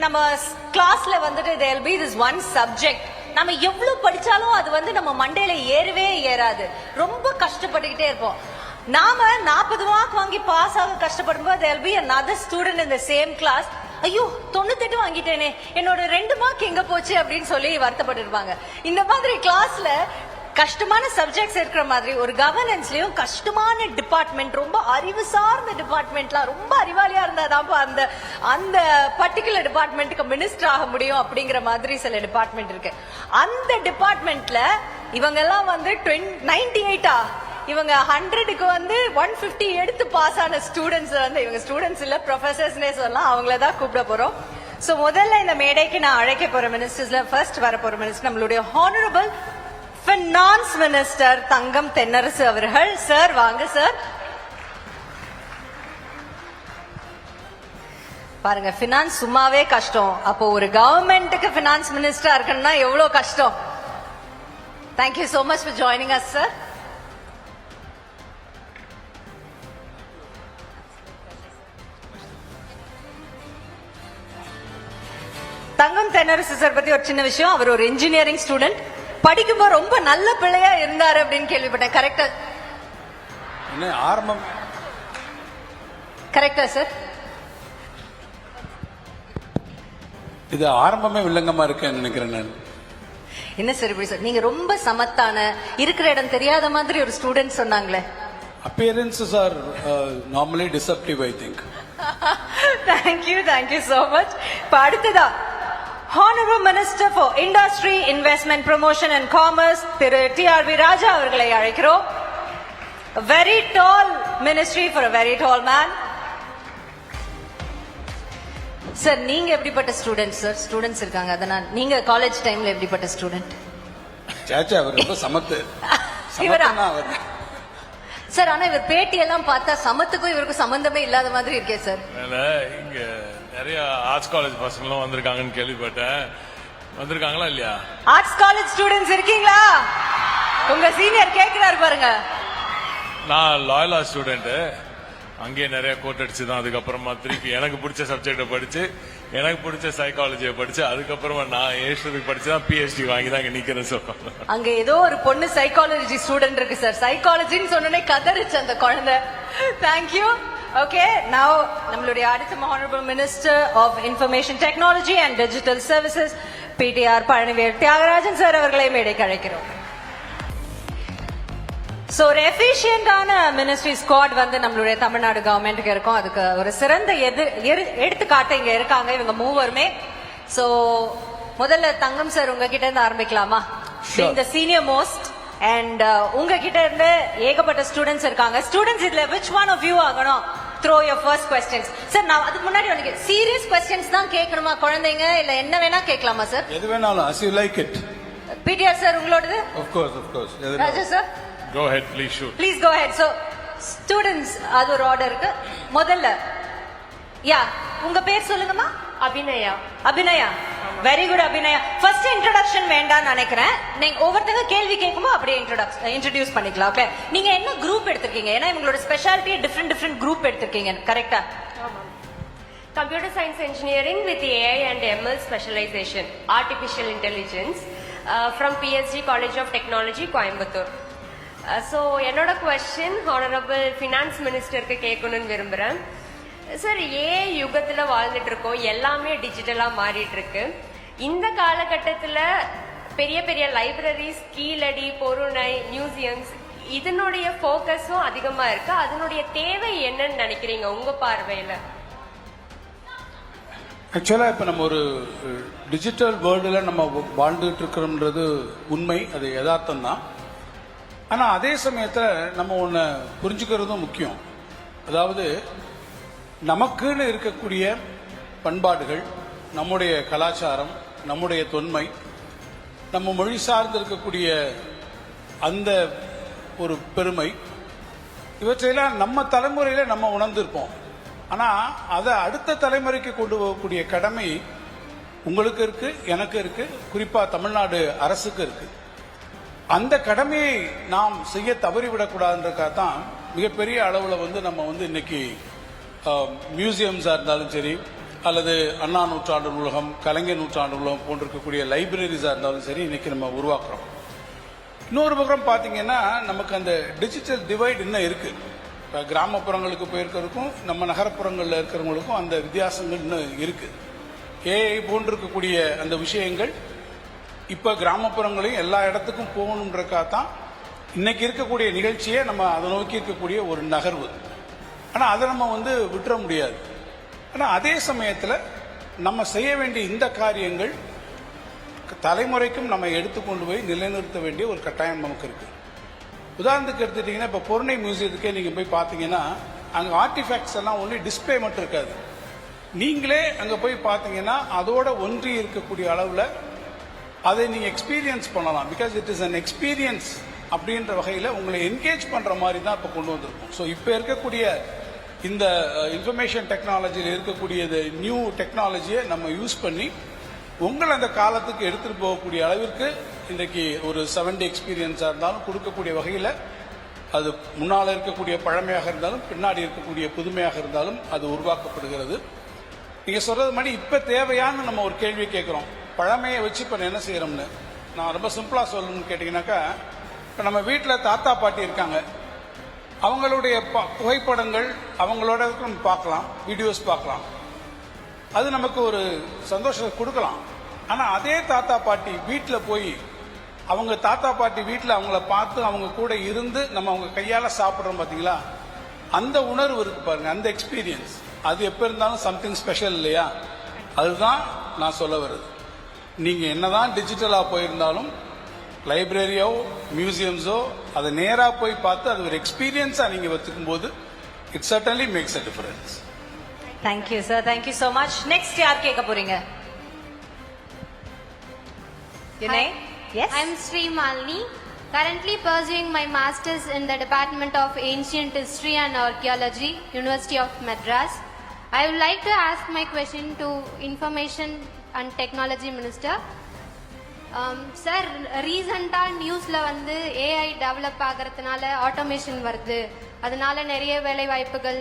நம்ம கிளாஸ்ல வந்துட்டு there'll be this one subject நம்ம எவ்வளவு படிச்சாலும் அது வந்து நம்ம மண்டையில ஏறவே ஏறாது. ரொம்ப கஷ்டப்பட்டுக்கிட்டே இருப்போம். நாம 40 மார்க் வாங்கி பாஸ் ஆக கஷ்டப்படும் போது there'll be another student in the same class. ஐயோ 98 வாங்கிட்டேனே, என்னோட 2 மார்க் எங்க போச்சு அப்படின்னு சொல்லி வருத்தப்பட்டு இருப்பாங்க. இந்த மாதிரி கிளாஸ்ல கஷ்டமான சப்ஜெக்ட்ஸ் இருக்கிற மாதிரி ஒரு கவர்னன்ஸ்லயும் கஷ்டமான டிபார்ட்மெண்ட், ரொம்ப அறிவு சார்ந்த டிபார்ட்மெண்ட்லாம், ரொம்ப அறிவாளியா இருந்தாதான் அந்த அந்த பர்டிகுலர் டிபார்ட்மெண்ட்டுக்கு மினிஸ்டர் ஆக முடியும் அப்படிங்கிற மாதிரி சில டிபார்ட்மெண்ட் இருக்கு. அந்த டிபார்ட்மெண்ட்ல இவங்க எல்லாம் வந்து 98 இவங்க 100க்கு வந்து 150 எடுத்து பாஸ் ஆன ஸ்டூடெண்ட்ஸ் வந்து இவங்க ஸ்டூடெண்ட்ஸ் இல்ல ப்ரொஃபசர்ஸ்னே சொல்லலாம், அவங்களதான் கூப்பிட போறோம். சோ முதல்ல இந்த மேடைக்கு நான் அழைக்க போற மினிஸ்டர்ஸ்ல ஃபர்ஸ்ட் வர போற மினிஸ்டர் நம்மளுடைய honourable finance minister Thangam Thennarasu அவர்கள். சார் வாங்க சார். பாருங்க, பினான்ஸ் சும்மாவே கஷ்டம், அப்போ ஒரு கவர்மெண்ட்டுக்கு பினான்ஸ் மினிஸ்டரா இருக்கணும்னா எவ்வளவு கஷ்டம். Thank you so much for joining us sir. Thangam Thennarasu sir பத்தி ஒரு சின்ன விஷயம். அவர் ஒரு இன்ஜினியரிங் ஸ்டூடெண்ட், படிக்கும்போது ரொம்ப நல்ல பிள்ளையா இருந்தாரு அப்படின்னு கேள்விப்பட்டேன். கரெக்டா? ஆரம்பம் கரெக்டா சார்? இது ஆரம்பமே வில்லங்கமா இருக்கேன்னு நினைக்கிறேன் நான். என்ன சார் இப்படி சார்? நீங்க ரொம்ப சமத்தான, இருக்கிற இடம் தெரியாத மாதிரி ஒரு ஸ்டூடெண்ட் சொன்னாங்களே. Appearances are normally deceptive, I think. Thank you so much. அடுத்ததா Honorable Minister for Industry, Investment, Promotion and Commerce Thiru TRV ராஜா அவர்களை அழைக்கிறோம். A very tall ministry for a very tall man. Sir நீங்க எப்படிப்பட்ட student sir? Students இருக்காங்க, அதனால நீங்க college டைம்ல எப்படிப்பட்ட ஸ்டூடெண்ட்? சாச்சா அவர் ரொம்ப சமத்து. சார் ஆனா இவர் பேட்டி எல்லாம் பார்த்தா சமத்துக்கும் இவருக்கும் சம்பந்தமே இல்லாத மாதிரி இருக்கே சார். இங்க நிறைய ஆர்ட்ஸ் காலேஜ் பசங்களும் வந்திருக்காங்கன்னு கேள்விப்பட்டேன். வந்திருக்காங்களா இல்லையா? ஆர்ட்ஸ் காலேஜ் ஸ்டூடெண்ட்ஸ் இருக்கீங்களா? உங்க சீனியர் கேக்குறாரு பாருங்க. நான் லாயலா ஸ்டூடெண்ட், அங்கேயே நிறைய கோட் அடிச்சுதான் அதுக்கப்புறமா திருப்பி எனக்கு பிடிச்ச சப்ஜெக்ட படிச்சு, எனக்கு பிடிச்ச சைக்காலஜியை படிச்சு, அதுக்கப்புறமா நான் ஏஸ்டருக்கு படிச்சுதான் PhD வாங்கி தான் இங்க நிக்கிறேன். சொல்றேன், அங்க ஏதோ ஒரு பொண்ணு சைக்காலஜி ஸ்டூடெண்ட் இருக்கு சார். சைக்காலஜின்னு சொன்னே கதறிச்சு அந்த குழந்தை. தேங்க்யூ. ஓகே, நவ நம்மளுடைய அடுத்த honourable minister of information technology and digital services PTR Palanivel Thiagarajan sir அவர்களை மேடைக்கு அழைக்கிறோம். சோ ஒரு எஃபிஷியன்டான மினிஸ்ட்ரி ஸ்குவாட் வந்து நம்மளுடைய தமிழ்நாடு கவர்மெண்ட்டுக்கு இருக்கும். அதுக்கு ஒரு சிறந்த எடுத்துக்காட்டு இங்க இருக்காங்க இவங்க மூவருமே. சோ முதல்ல தங்கம் சார் உங்ககிட்ட இருந்து ஆரம்பிக்கலாமா? இந்த சீனியர் மோஸ்ட் அண்ட் உங்ககிட்ட இருந்து ஏகப்பட்ட ஸ்டூடெண்ட்ஸ் இருக்காங்க. ஸ்டூடெண்ட்ஸ் இதுல which one of you ஆகணும்? throw your first questions. Sir நான் அதுக்கு முன்னாடி உனக்கு சீரியஸ் क्वेश्चंस தான் கேட்கணுமா குழந்தைங்க, இல்ல என்ன வேணா கேட்கலாமா சார்? எது வேணாலும் as you like it. PTR sir உங்களோடது? Of course. Raja sir go ahead, please shoot. Please go ahead. So students அது ஒரு ஆர்டர் இருக்கு. முதல்ல யா உங்க பேர் சொல்லுங்கம்மா. Abhinaya. Very good Abhinaya. First introduction வேண்டாம் நினைக்கிறேன். நீங்க ஒவ்வொருத்தங்க கேள்வி கேட்கும்போது அப்படியே இன்ட்ரோடியூஸ் பண்ணிக்கலாம். ஓகே, நீங்க என்ன குரூப் எடுத்திருக்கீங்க? ஏன்னா இவங்களோட ஸ்பெஷாலிட்டி டிஃபரெண்ட் குரூப் எடுத்திருக்கீங்க, கரெக்டா? Computer Science Engineering with AI and ML specialization, Artificial Intelligence, from PSG College of Technology, Coimbatore. So என்னோட क्वेश्चन ஹானரபிள் ஃபினான்ஸ் மினிஸ்டருக்கு கேட்கணும்னு விரும்புறேன். சார், யுகத்துல வாழ்ந்துட்டு இருக்கோம், எல்லாமே டிஜிட்டலா மாறிட்டு இருக்கு. இந்த காலகட்டத்துல பெரிய பெரிய லைப்ரரிஸ், கீழடி, பொருணை, மியூசியம்ஸ், இதனுடைய போக்கஸும் அதிகமா இருக்கு. அதனுடைய தேவை என்னன்னு நினைக்கிறீங்க உங்க பார்வையில? ஆக்சுவலா இப்ப நம்ம ஒரு டிஜிட்டல் வேர்ல்டுல நம்ம வாழ்ந்துட்டு இருக்கிறோம்ன்றது உண்மை, அது யதார்த்தம் தான். ஆனா அதே சமயத்துல நம்ம ஒண்ணு புரிஞ்சுக்கிறதும் முக்கியம். அதாவது நமக்குன்னு இருக்கக்கூடிய பண்பாடுகள், நம்முடைய கலாச்சாரம், நம்முடைய தொன்மை, நம்ம மொழி சார்ந்து இருக்கக்கூடிய அந்த ஒரு பெருமை, இவற்றையெல்லாம் நம்ம தலைமுறையில நம்ம உணர்ந்திருப்போம். ஆனா அதை அடுத்த தலைமுறைக்கு கொண்டு போகக்கூடிய கடமை உங்களுக்கு இருக்கு, எனக்கு இருக்கு, குறிப்பா தமிழ்நாடு அரசுக்கு இருக்கு. அந்த கடமையை நாம் செய்ய தவறிவிடக்கூடாதுன்றக்காக தான் மிகப்பெரிய அளவுல வந்து நம்ம வந்து இன்னைக்கு மியூசியம்ஸா இருந்தாலும் சரி, அல்லது அண்ணா நூற்றாண்டு நூலகம், கலைஞர் நூற்றாண்டு நூலகம் போன்றிருக்கக்கூடிய லைப்ரரிஸாக இருந்தாலும் சரி இன்னைக்கு நம்ம உருவாக்குறோம். இன்னொரு பக்கம் பார்த்தீங்கன்னா நமக்கு அந்த டிஜிட்டல் டிவைட் இன்னும் இருக்கு. இப்போ கிராமப்புறங்களுக்கு போயிருக்கிறதுக்கும் நம்ம நகரப்புறங்களில் இருக்கிறவங்களுக்கும் அந்த வித்தியாசங்கள் இன்னும் இருக்கு. ஏஐ போன்றிருக்கக்கூடிய அந்த விஷயங்கள் இப்போ கிராமப்புறங்களையும் எல்லா இடத்துக்கும் போகணுன்றக்காக தான் இன்னைக்கு இருக்கக்கூடிய நிகழ்ச்சியை நம்ம அதை நோக்கி இருக்கக்கூடிய ஒரு நகர்வு. ஆனால் அதை நம்ம விட்டுற முடியாது. ஆனால் அதே சமயத்தில் நம்ம செய்ய வேண்டிய இந்த காரியங்கள் தலைமுறைக்கும் நம்ம எடுத்துக்கொண்டு போய் நிலைநிறுத்த வேண்டிய ஒரு கட்டாயம் நமக்கு இருக்கு. உதாரணத்துக்கு எடுத்துட்டீங்கன்னா இப்போ பொருணை மியூசியத்துக்கே நீங்கள் போய் பார்த்தீங்கன்னா அங்கே ஆர்டிஃபேக்ட்ஸ் எல்லாம் ஒன்லி டிஸ்பிளே மட்டும் இருக்காது. நீங்களே அங்கே போய் பார்த்தீங்கன்னா அதோட ஒன்றி இருக்கக்கூடிய அளவில் அதை நீங்கள் எக்ஸ்பீரியன்ஸ் பண்ணலாம். Because it is an experience அப்படின்ற வகையில் உங்களை என்கேஜ் பண்ணுற மாதிரி தான் இப்போ கொண்டு வந்திருக்கும். ஸோ இப்போ இருக்கக்கூடிய இந்த இன்ஃபர்மேஷன் டெக்னாலஜியில் இருக்கக்கூடிய நியூ டெக்னாலஜியை நம்ம யூஸ் பண்ணி உங்களை அந்த காலத்துக்கு எடுத்துகிட்டு போகக்கூடிய அளவிற்கு இன்றைக்கு ஒரு 7D எக்ஸ்பீரியன்ஸாக இருந்தாலும் கொடுக்கக்கூடிய வகையில் அது முன்னால் இருக்கக்கூடிய பழமையாக இருந்தாலும் பின்னாடி இருக்கக்கூடிய புதுமையாக இருந்தாலும் அது உருவாக்கப்படுகிறது. நீங்கள் சொல்கிறது மாதிரி இப்போ தேவையான நம்ம ஒரு கேள்வி கேட்குறோம், பழமையை வச்சு இப்போ என்ன செய்கிறோம்னு. நான் ரொம்ப சிம்பிளாக சொல்லணும்னு கேட்டிங்கனாக்கா, இப்போ நம்ம வீட்டில் தாத்தா பாட்டி இருக்காங்க, அவங்களுடைய புகைப்படங்கள் அவங்களோட நம்ம பார்க்கலாம், வீடியோஸ் பார்க்கலாம், அது நமக்கு ஒரு சந்தோஷத்தை கொடுக்கலாம். ஆனால் அதே தாத்தா பாட்டி வீட்டில் போய் அவங்க தாத்தா பாட்டி வீட்டில் அவங்கள பார்த்து அவங்க கூட இருந்து நம்ம அவங்க கையால் சாப்பிட்றோம் பார்த்தீங்களா, அந்த உணர்வு இருக்கு பாருங்க, அந்த எக்ஸ்பீரியன்ஸ் அது எப்போ இருந்தாலும் சம்திங் ஸ்பெஷல் இல்லையா? அதுதான் நான் சொல்ல வருது. நீங்கள் என்னதான் டிஜிட்டலாக போயிருந்தாலும் லைப்ரரியோ மியூசியம்ஸோ அதை நேராக போய் பார்த்து அது ஒரு எக்ஸ்பீரியன்ஸாக நீங்கள் வச்சுக்கும் போது it certainly maths a difference. Thank you sir, thank you so much. Next யார் கேட்க போறீங்க? Yes. I'm Sri Malini, currently pursuing my Masters in the Department of Ancient History and Archaeology, University of Madras. I would like to ask my question to Information and Technology Minister. Sir, ரீசெண்டா நியூஸ்ல AI develop ஆகிறதுனால automation வருது, அதனால நிறைய வேலை வாய்ப்புகள்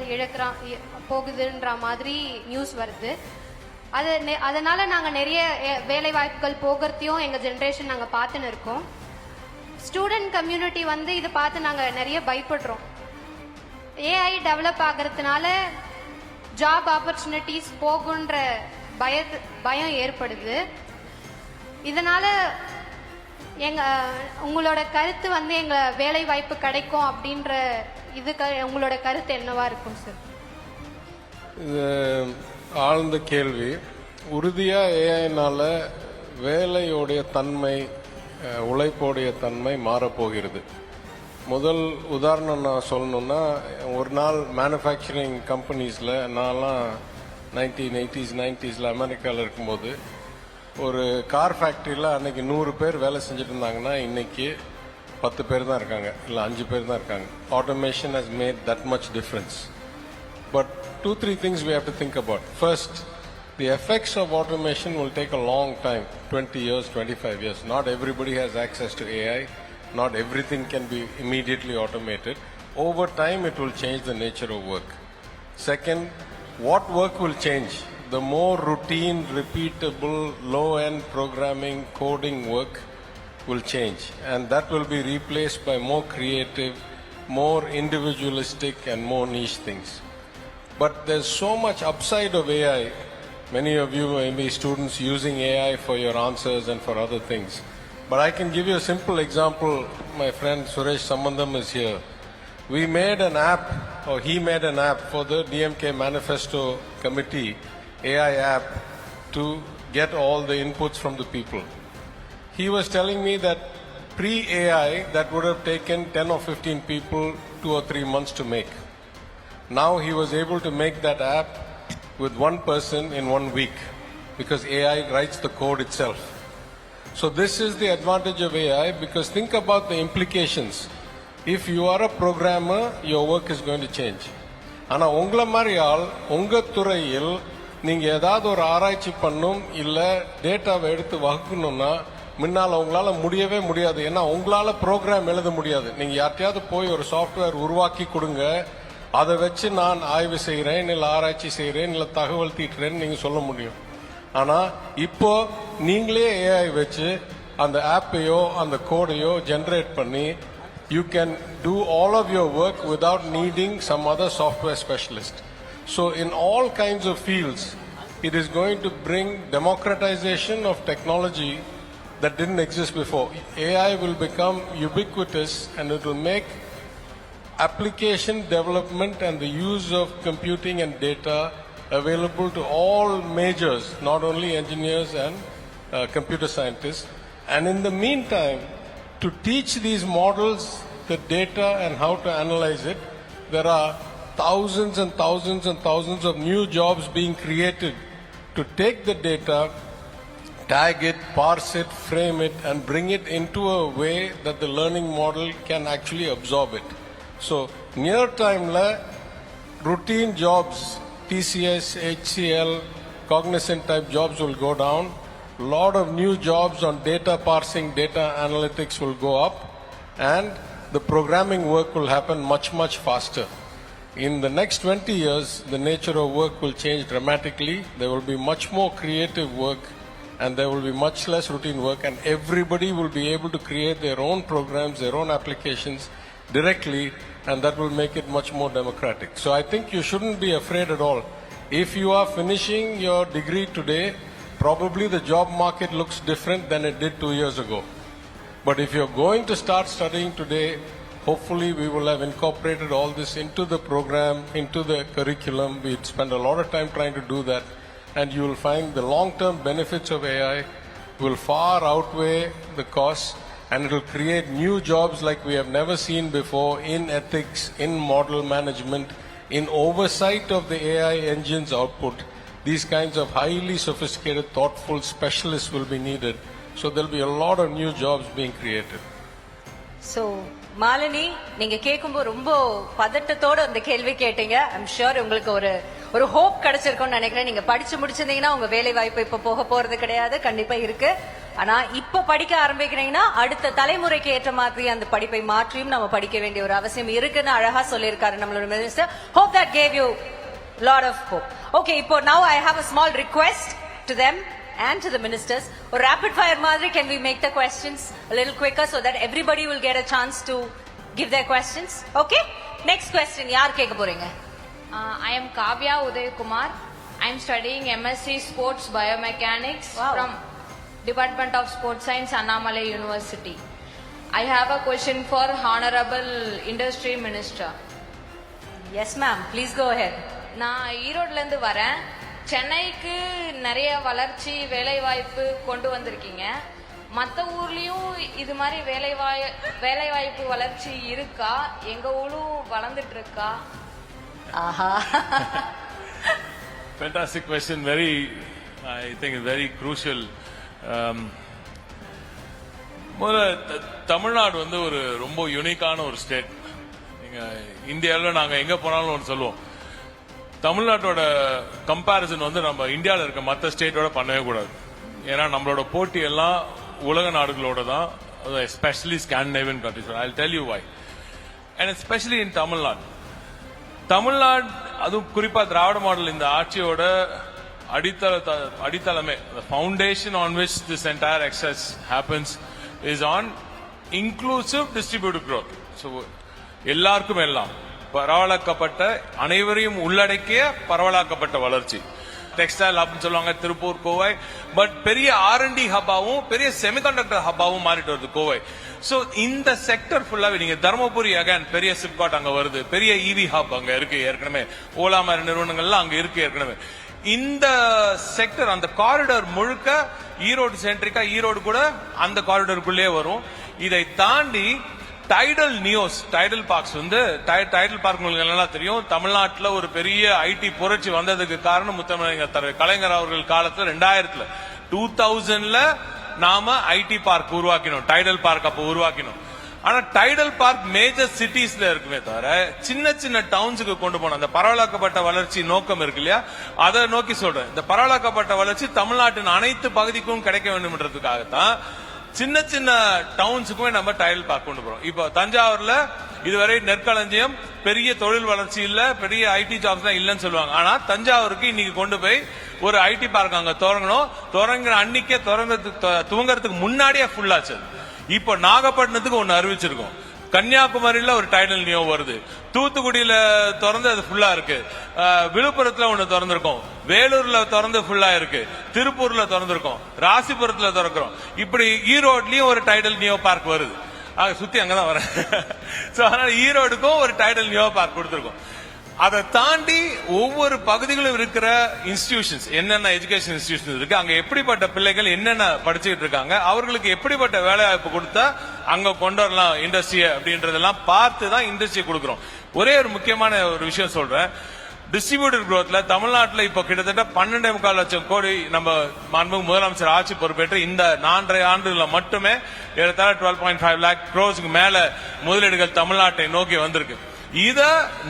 போகுதுன்ற மாதிரி news வருது. அதனால நாங்க நிறைய வேலை வாய்ப்புகள் போகிறதையும் எங்க ஜெனரேஷன் நாங்க பார்த்துன்னு இருக்கோம். ஸ்டூடெண்ட் கம்யூனிட்டி இதை பார்த்து நாங்க நிறைய பயப்படுறோம். AI டெவலப் ஆகிறதுனால ஜாப் ஆப்பர்ச்சுனிட்டிஸ் போகுன்ற பயம் ஏற்படுது. இதனால உங்களோட கருத்து எங்க வேலை வாய்ப்பு கிடைக்கும் அப்படின்ற உங்களோட கருத்து என்னவா இருக்கும் சார்? இது ஆழ்ந்த கேள்வி. உறுதியா ஏஐனால வேலையோடைய தன்மை, உழைப்போடைய தன்மை மாறப்போகிறது. முதல் உதாரணம் நான் சொல்லணும்னா, ஒரு நாள் மேனுஃபேக்சரிங் கம்பெனிஸில் நான்லாம் 1980s 90s அமெரிக்காவில் இருக்கும்போது ஒரு கார் ஃபேக்ட்ரியில் அன்னைக்கு 100 பேர் வேலை செஞ்சுட்டு இருந்தாங்கன்னா இன்னைக்கு 10 பேர் தான் இருக்காங்க, இல்லை 5 பேர் தான் இருக்காங்க. Automation has made that much difference. But 2-3 things we have to think about. First, the effects of automation will take a long time, 20 years, 25 years. Not everybody has access to AI. Not everything can be immediately automated. Over time, it will change the nature of work. Second, what work will change? The more routine, repeatable, low-end programming, coding work will change. And that will be replaced by more creative, more individualistic, and more niche things. But there's so much upside of AI. Many of you may be students using AI for your answers and for other things. But I can give you a simple example. My friend Suresh Sambandam is here. We made an app, or he made an app for the DMK Manifesto Committee, AI app, to get all the inputs from the people. He was telling me that pre-AI, that would have taken 10 or 15 people 2 or 3 months to make. Now he was able to make that app with one person in 1 week because AI writes the code itself. So this is the advantage of AI, because think about the implications. If you are a programmer, your work is going to change. ஆனா உங்கள மாதிரி ஆள் உங்க துறையில் நீங்க ஏதாவது ஒரு ஆராய்ச்சி பண்ணும் இல்ல டேட்டாவை எடுத்து வகுக்கணும்னா முன்னால உங்களால முடியவே முடியாது. ஏன்னா உங்களால ப்ரோக்ராம் எழுத முடியாது. நீங்க யார்ட்டையாவது போய் ஒரு சாஃப்ட்வேர் உருவாக்கி கொடுங்க, அதை வச்சு நான் ஆய்வு செய்கிறேன், இல்லை ஆராய்ச்சி செய்கிறேன், இல்லை தகவல் தீட்டுறேன்னு நீங்கள் சொல்ல முடியும். ஆனால் இப்போ நீங்களே ஏஐ வச்சு அந்த ஆப்பையோ அந்த கோடையோ ஜென்ரேட் பண்ணி you can do all of your work without needing some other software specialist. So in all kinds of fields, it is going to bring democratization of technology that didn't exist before. AI will become ubiquitous and it will make application development and the use of computing and data available to all majors, not only engineers and computer scientists. And in the meantime, to teach these models the data and how to analyze it, there are thousands and thousands and thousands of new jobs being created to take the data, tag it, parse it, frame it, and bring it into a way that the learning model can actually absorb it. So, near time la routine jobs, TCS, HCL, Cognizant type jobs will go down. Lot of new jobs on data parsing, data analytics will go up, and the programming work will happen much faster. In the next 20 years, the nature of work will change dramatically. There will be much more creative work, and there will be much less routine work, and everybody will be able to create their own programs, their own applications directly, and that will make it much more democratic. So I think you shouldn't be afraid at all. If you are finishing your degree today, probably the job market looks different than it did 2 years ago. But if you're going to start studying today, hopefully we will have incorporated all this into the program, into the curriculum. We spend a lot of time trying to do that, and you will find the long-term benefits of AI will far outweigh the costs, and it will create new jobs like we have never seen before in ethics, in model management, in oversight of the AI engine's output. These kinds of highly sophisticated, thoughtful specialists will be needed. So there'll be a lot of new jobs being created. So, Malini, நீங்க கேட்கும்போது ரொம்ப பதட்டத்தோட அந்த கேள்வி கேட்டீங்க. I'm sure உங்களுக்கு ஒரு hope கிடைச்சிருக்கும்னு நினைக்கிறேன். நீங்க படிச்சு முடிச்சிருந்தீங்கன்னா உங்க வேலை வாய்ப்பு இப்ப போக போறது கிடையாது, கண்டிப்பா இருக்கு. ஆனா இப்ப படிக்க ஆரம்பிக்கிறீங்கன்னா அடுத்த தலைமுறைக்கு ஏற்ற மாதிரி அந்த படிப்பை மாற்றியும் நம்ம படிக்க வேண்டிய ஒரு அவசியம் இருக்குன்னு அழகா சொல்லியிருக்காரு நம்மளோட minister. Hope that gave you lot of hope. Okay, now I have a small request to them and to the ministers. Or rapid fire madri, can we make the questions a little quicker so that everybody will get a chance to give their questions? Okay? Next question, yaar kekka poringa? I am Kavya Uday Kumar. I am studying MSc Sports Biomechanics from Department of Sports Science, Annamalai University. I have a question for Honorable Industry Minister. Yes, ma'am. Please go ahead. நான் ஈரோட்ல இருந்து வரேன். சென்னைக்கு நிறைய வளர்ச்சி வேலை வாய்ப்பு கொண்டு வந்திருக்கீங்க. மற்ற ஊர்லயும் இது மாதிரி வேலை வாய்ப்பு வளர்ச்சி இருக்கா? எங்க ஊரும் வளர்ந்துட்டு இருக்கா? ஆஹா. Fantastic question. I think very crucial. Tamil Nadu வந்து ஒரு ரொம்ப யூனிக்கான ஒரு ஸ்டேட். நீங்க இந்தியாவில் நாங்க எங்க போனாலும் ஒன்று சொல்லுவோம், தமிழ்நாட்டோட கம்பேரிசன் வந்து நம்ம இந்தியாவில் இருக்க மற்ற ஸ்டேட்டோட பண்ணவே கூடாது. ஏன்னா நம்மளோட போட்டி எல்லாம் உலக நாடுகளோட தான், especially Scandinavian countries. I will tell you why. And especially in Tamil Nadu, அதுவும் குறிப்பா திராவிட மாடல் இந்த ஆட்சியோட அடித்தளமே, the foundation on which this entire excess happens is on inclusive distributed growth. So எல்லாருக்கும் எல்லாம் பரவலாக்கப்பட்ட, அனைவரையும் உள்ளடக்கிய பரவலாக்கப்பட்ட வளர்ச்சி. டெக்ஸ்டைல் ஹப்னு சொல்லுவாங்க திருப்பூர், கோவை. பட் பெரிய R&D ஹப்பாவும் பெரிய செமிகண்டக்டர் ஹப்பாவும் மாறிட்டு வருது கோவை. சோ இந்த செக்டர் ஃபுல்லாவே நீங்க தர்மபுரி அகைன் பெரிய சிப்காட் அங்க வருது, பெரிய EV ஹப் அங்க இருக்கு ஏற்கனவே, ஓலா மாதிரி நிறுவனங்கள்லாம் அங்க இருக்கு ஏற்கனவே. இந்த செக்டர், அந்த காரிடர் முழுக்க ஈரோடு சென்ட்ரிக்கா, ஈரோடு கூட அந்த காரிடருக்குள்ளே வரும். இதை தாண்டி டைடல் பார்க்ஸ் வந்து, டைடல் பார்க் உங்களுக்கு நல்லா தெரியும், தமிழ்நாட்டில் ஒரு பெரிய ஐடி புரட்சி வந்ததுக்கு காரணம் முத்தமிழர் கலைஞர் அவர்கள் காலத்துல 2000ல நாம ஐடி பார்க் உருவாக்கினோம், டைடல் பார்க் அப்ப உருவாக்கினோம். ஆனா டைடல் பார்க் மேஜர் சிட்டிஸ்ல இருக்குமே தவிர சின்ன சின்ன டவுன்ஸுக்கு கொண்டு போனோம். அந்த பரவலாக்கப்பட்ட வளர்ச்சி நோக்கம் இருக்கு இல்லையா, அதை நோக்கி சொல்றேன். இந்த பரவலாக்கப்பட்ட வளர்ச்சி தமிழ்நாட்டின் அனைத்து பகுதிக்கும் கிடைக்க வேண்டும்ன்றதுக்காகத்தான் சின்ன சின்ன டவுன்ஸுக்குமே நம்ம டைடல் பார்க் கொண்டு போறோம். இப்போ தஞ்சாவூர்ல இதுவரை நெற்களஞ்சியம் பெரிய தொழில் வளர்ச்சி இல்ல, பெரிய ஐடி ஜாப்ஸ் தான் இல்லன்னு சொல்லுவாங்க. ஆனா தஞ்சாவூருக்கு இன்னைக்கு கொண்டு போய் ஒரு ஐடி பார்க் அங்க தொடங்குற அன்னைக்கே துவங்கறதுக்கு முன்னாடியே ஃபுல் ஆச்சு. இப்போ நாகப்பட்டினத்துக்கு ஒன்னு அறிவிச்சிருக்கோம், கன்னியாகுமரியில ஒரு டைடல் நியோ வருது, தூத்துக்குடியில திறந்து அது ஃபுல்லா இருக்கு, விழுப்புரத்துல ஒண்ணு திறந்திருக்கோம், வேலூர்ல திறந்து ஃபுல்லா இருக்கு, திருப்பூர்ல திறந்திருக்கோம், ராசிபுரத்துல திறக்கிறோம், இப்படி ஈரோட்லயும் ஒரு டைடல் நியோ பார்க் வருது. சுத்தி அங்கதான் வரேன். அதனால ஈரோடுக்கும் ஒரு டைடல் நியோ பார்க் கொடுத்திருக்கோம். அதை தாண்டி ஒவ்வொரு பகுதிகளும் இருக்கிற இன்ஸ்டிடியூஷன்ஸ், என்னென்ன எஜுகேஷன் இன்ஸ்டிடியூஷன் இருக்கு, அங்க எப்படிப்பட்ட பிள்ளைகள் என்னென்ன படிச்சுட்டு இருக்காங்க, அவர்களுக்கு எப்படிப்பட்ட வேலை வாய்ப்பு கொடுத்தா அங்க கொண்டு வரலாம் இண்டஸ்ட்ரிய அப்படின்றதெல்லாம் பார்த்து தான் இண்டஸ்ட்ரி கொடுக்கிறோம். ஒரே ஒரு முக்கியமான ஒரு விஷயம் சொல்றேன், டிஸ்ட்ரிபியூட்டட் குரோத்ல தமிழ்நாட்டில் இப்ப கிட்டத்தட்ட 12.25 லட்சம் கோடி நம்ம மாண்புமிகு முதலமைச்சர் ஆட்சி பொறுப்பேற்று இந்த 4.5 ஆண்டுகள்ல மட்டுமே 12.5 lakh crores மேல முதலீடுகள் தமிழ்நாட்டை நோக்கி வந்திருக்கு. இத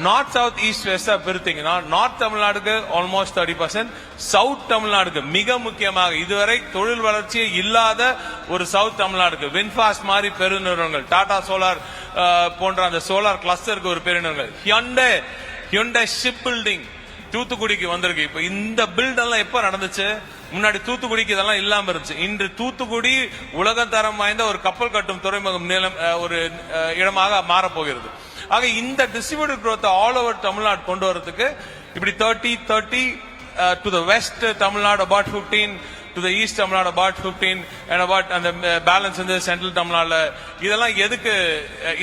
நார்த் சவுத் ஈஸ்ட் வெஸ்டா பிரித்தீங்கன்னா நார்த் தமிழ்நாடுக்கு ஆல்மோஸ்ட் 30%, சவுத் தமிழ்நாடுக்கு மிக முக்கியமாக இதுவரை தொழில் வளர்ச்சியே இல்லாத ஒரு சவுத் தமிழ்நாடுக்கு வின்ஃபாஸ்ட் மாதிரி பெருநிறுவனங்கள், டாடா சோலார் போன்ற அந்த சோலார் கிளஸ்டருக்கு ஒரு பெருநிறுவனங்கள், ஹியுண்டை ஷிப் பில்டிங் தூத்துக்குடிக்கு வந்திருக்கு. இப்ப இந்த பில்ட் எல்லாம் எப்ப நடந்துச்சு? முன்னாடி தூத்துக்குடிக்கு இதெல்லாம் இல்லாம இருந்துச்சு. இன்று தூத்துக்குடி உலக தரம் வாய்ந்த ஒரு கப்பல் கட்டும் துறைமுகம் ஒரு இடமாக மாறப்போகிறது. ஆக இந்த distributed growth all over Tamil Nadu கொண்டு வரதுக்கு இப்படி 30 to the west Tamil Nadu about 15, to the east Tamil Nadu about 15 and about அந்த பேலன்ஸ் வந்து சென்ட்ரல் தமிழ்நாடுல. இதெல்லாம் எதுக்கு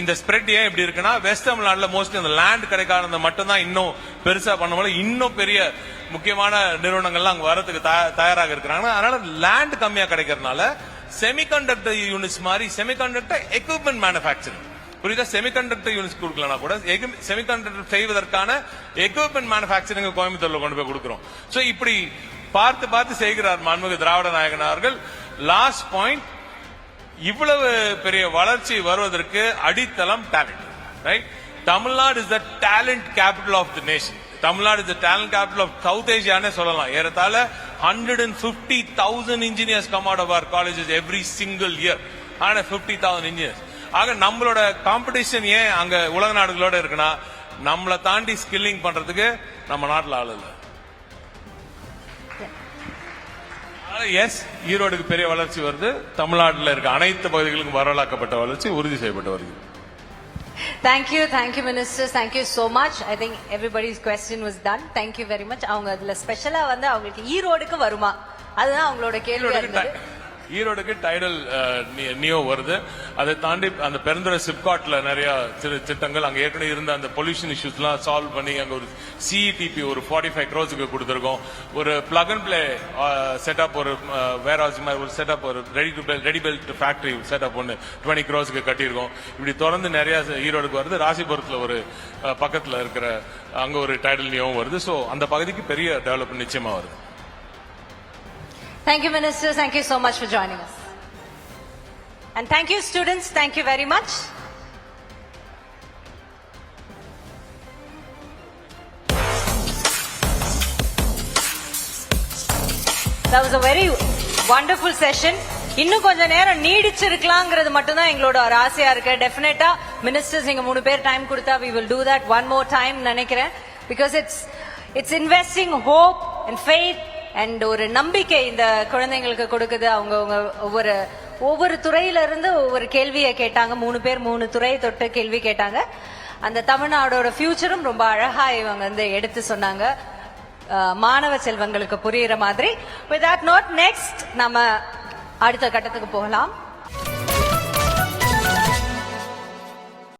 இந்த ஸ்ப்ரெட் ஏன் இப்படி இருக்குன்னா, வெஸ்ட் தமிழ்நாடுல மோஸ்ட்லி அந்த லேண்ட் கிடைக்காத மட்டும் தான் இன்னும் பெருசா பண்ண, இன்னும் பெரிய முக்கியமான நிறுவனங்கள்லாம் அங்க வரதுக்கு தயாராக இருக்கிறாங்க. அதனால லேண்ட் கம்மியா கிடைக்கிறதுனால செமிகண்டக்டர் யூனிட்ஸ் மாதிரி செமிகண்டக்டர் எக்யூப்மெண்ட் மேனுஃபேக்சரிங், புரியுதா, செமிகண்டக்டர் யூனிட்ஸ் கொடுக்கலனா கூட செமிகண்டக்டர் செய்வதற்கான எக்யூப்மெண்ட் மேனுஃபேக்சரிங் கோயம்புத்தூர்ல கொண்டு போய் கொடுக்கிறோம். சோ இப்படி பார்த்து பார்த்து செய்கிறார் மாண்புமிகு திராவிட நாயகன் அவர்கள். லாஸ்ட் பாயிண்ட், இவ்வளவு பெரிய வளர்ச்சி வருவதற்கு அடித்தளம் talent, right? Tamil Nadu is the talent capital of the nation. Tamil Nadu is the talent capital of south ஏசியானே சொல்லலாம். ஏறத்தாழ 150,000 engineers come out of our colleges every single year. 150,000 engineers. ஆக நம்மளோட காம்படிஷன் ஏன் அங்க உலக நாடுகளோட இருக்குன்னா, நம்மளை தாண்டி ஸ்கில்லிங் பண்றதுக்கு நம்ம நாட்டில் ஆள் இல்லை. எஸ், ஈரோடுக்கு பெரிய வளர்ச்சி வருது. தமிழ்நாட்டில் இருக்க அனைத்து பகுதிகளுக்கும் வரலாக்கப்பட்ட வளர்ச்சி உறுதி செய்யப்பட்டு வருது. Thank you, ministers. Thank you so much. I think everybody's question was done. Thank you very much. அவங்க அதுல ஸ்பெஷலா வந்து அவங்களுக்கு ஈரோடுக்கு வருமா, அதுதான் அவங்களோட கேள்வி. ஈரோடுக்கு டைடல் நியோ வருது. அதை தாண்டி அந்த பெருந்துறை சிப்காட்ல நிறைய திட்டங்கள், அங்க ஏற்கனவே இருந்த அந்த பொல்யூஷன் இஷ்யூஸ் எல்லாம் சால்வ் பண்ணி அங்க ஒரு சிஇடிபி ஒரு 45 crores கொடுத்திருக்கோம். ஒரு பிளக் அண்ட் பிளே செட்டப், ஒரு வேர் ஹவுஸ் மாதிரி ஒரு செட்டப், ஒரு ரெடி பில்ட் ஃபேக்டரி செட்டப் ஒன்று 20 crores கட்டியிருக்கோம். இப்படி தொடர்ந்து நிறைய ஈரோடுக்கு வருது. ராசிபுரத்துல ஒரு பக்கத்துல இருக்கிற அங்க ஒரு டைடல் நியோவும் வருது. சோ அந்த பகுதிக்கு பெரிய டெவலப்மெண்ட் நிச்சயமா வருது. Thank you, ministers. Thank you so much for joining us. And thank you, students. Thank you very much. That was a very wonderful session. இன்னும் கொஞ்ச நேரம் நீடிச்சிருக்கலாங்கிறது மட்டும் தான் எங்களோட ஒரு ஆசையா இருக்கு. டெஃபினட்டா மினிஸ்டர்ஸ் நீங்க 3 பேர் டைம் கொடுத்தா we will do that one more time நினைக்கிறேன். Because it's investing hope and faith and ஒரு நம்பிக்கை இந்த குழந்தைங்களுக்கு கொடுக்குது. அவங்க ஒவ்வொரு துறையில இருந்து ஒவ்வொரு கேள்வியை கேட்டாங்க. 3 பேர் 3 துறையை தொட்டு கேள்வி கேட்டாங்க. அந்த தமிழ்நாடோட ஃபியூச்சரும் ரொம்ப அழகா இவங்க வந்து எடுத்து சொன்னாங்க, மாணவ செல்வங்களுக்கு புரியுற மாதிரி. With that note, next நம்ம அடுத்த கட்டத்துக்கு போகலாம்.